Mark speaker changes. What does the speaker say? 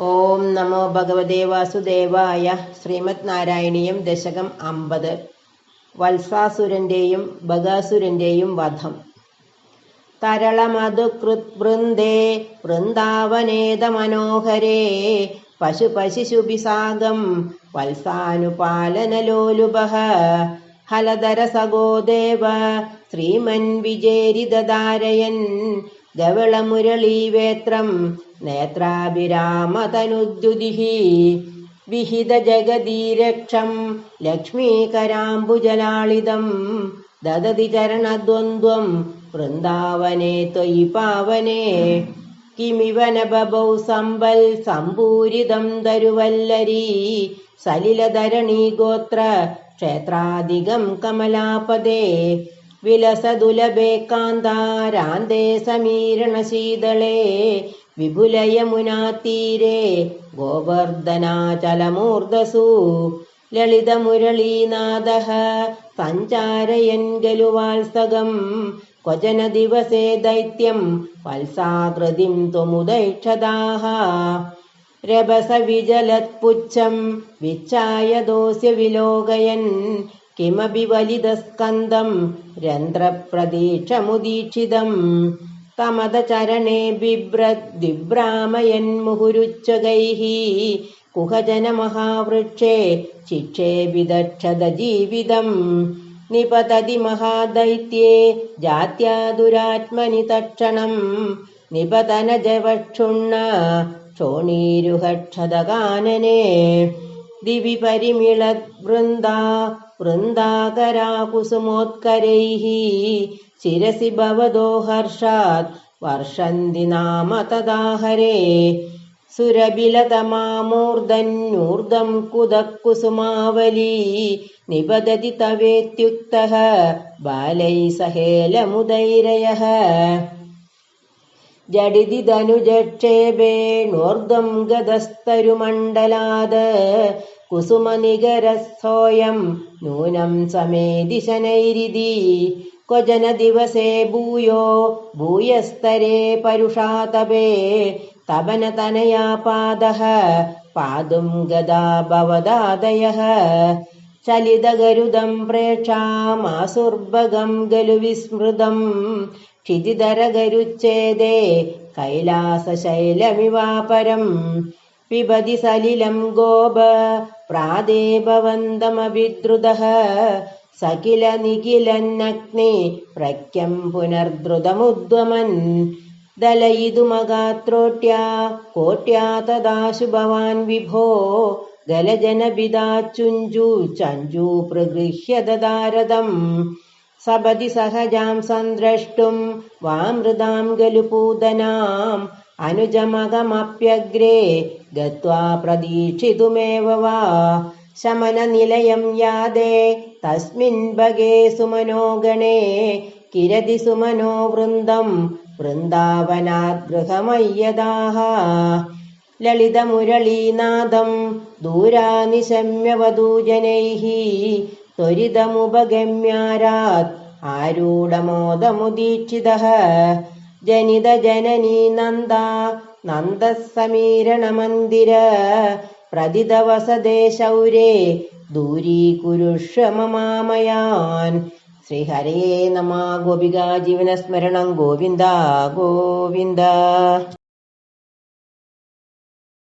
Speaker 1: ഓം നമോ ഭഗവതേ വാസുദേവായ. ശ്രീമദ് നാരായണീയം ദശകം 50. വത്സാസുരന്റെയും ബകാസുരന്റെയും വധം. തരളമധുകൃത്വൃന്ദേ വൃന്ദാവനേത മനോഹരേ പശുപശിശുഭിസാഗം വത്സാനുപാലനലോലുപഃ ഹലധരസഗോദേവ ശ്രീമൻ വിജേരിദാരയൻ ധവളമുരളീവേത്രം നേത്രാഭിരാമതനുദ്യുതിഃ വിഹിതജഗദീരക്ഷം ലക്ഷ്മീകരാംബുജലാളിതം ദദതി ചരണദ്വന്ദ്വം വൃന്ദാവനേ ത്വയി പാവനേ കിമിവന ബഭൗ സമ്പൽ സംപൂരിതം തരുവല്ലരീ സലിലധരണീഗോത്ര ക്ഷേത്രാധികം കമലാപദേ വിലസദുലഭേ കാന്താരാന്തേ സമീരണശീതളേ വിപുലയമുനാതീരേ ഗോവർദ്ധനാചലമൂർധസു ലളിതമുരളീനാദഃ സഞ്ചാരയൻ ഗലുവാത്സകം ക്വചന ദിവസേ ദൈത്യം വത്സാകൃതിം ത്വമുദൈക്ഷതാഃ രഭസവിജലത്പുച്ഛം വിച്ഛായദോസ്യ വിലോകയൻ കിമപി വലിതസ്കന്ധം രന്ധ്രപ്രതീക്ഷമുദീക്ഷിതം തമദചരണേ ബിഭ്രദ്വിഭ്രാമയൻ മുഹുരുച്ചകൈഃ കുഹജനമഹാവൃക്ഷേ ചിക്ഷേപിതക്ഷത ജീവിതം നിപതതി മഹാദൈത്യേ ജാത്യാ ദുരാത്മനി തക്ഷണം നിപതനജവക്ഷുണ്ണ ക്ഷോണീരുഹക്ഷതകാനനേ ദിവി വൃന്ദാകരാകുസുമോത്കരൈഃ ശിരസി ഭവതോ ഹർഷാത് വർഷന്തി നാമ തദാഹരേ സുരബിലതമാമൂർധന്യൂർധം കുതക്കുസുമാവലീ നിപതതി തവേത്യുക്തഃ ബാലൈ സഹേലമുദൈരയഃ ജഡിതി ധനുജക്ഷേപേണോർധം ഗതസ്തരുമണ്ഡലാത് കുസുമനികരസോയം നൂനം സമേതി ശനൈരിതി ക്വചന ദിവസേ ഭൂയോ ഭൂയസ്തരേ പരുഷാതപേ തപനതനയാ പാദഃ പാദും ഗദാ ഭവദാദയഃ ചലിതഗരുദം പ്രേക്ഷാമാസുർഭഗം ഗലു വിസ്മൃതം ക്ഷിതിധരഗരുച്ഛേദേ കൈലാസശൈലമിവാപരം പിബതി സലിലം ഗോപ പ്രാദേഭവന്തമഭിദ്രുതഃ സകില നിഖിലന്നഗ്നി പ്രഖ്യം പുനർദ്രുതമുദ്വമൻ ദലയിതുമഗാത്രോട്യാ കോട്യാ തദാശു ഭവാൻ വിഭോ ഗലജനബിദാചുഞ്ചു ചഞ്ചു പ്രഗൃഹ്യ ദദാരദം സപതി സഹജാം സന്ദ്രഷ്ടും വാമൃതാം ഗലു പൂതനാം അനുജമകമപ്യഗ്രേ ഗത്വാ പ്രതീക്ഷിതുമേവ വാ ശമനനിലയം യാദേ തസ്മിൻ ഭഗേ സുമനോഗണേ കിരതി സുമനോ വൃന്ദം വൃന്ദാവനാത് ഗൃഹമയ്യദാഃ ലളിതമുരളീനാദം ദൂരാനിശമ്യവധൂജനൈഃ ത്വരിതമുപഗമ്യാരാത് ആരൂഢമോദമുദീക്ഷിതഃ ജനിതജനനീ നന്ദാ നന്ദസമീരണമന്ദിര പ്രതിതവസദേ ശൗരേ ദൂരീകുരുഷ്വ മമാമയാൻ. ശ്രീഹരേ നമഃ. ഗോപികാ ജീവനസ്മരണം ഗോവിന്ദ ഗോവിന്ദ.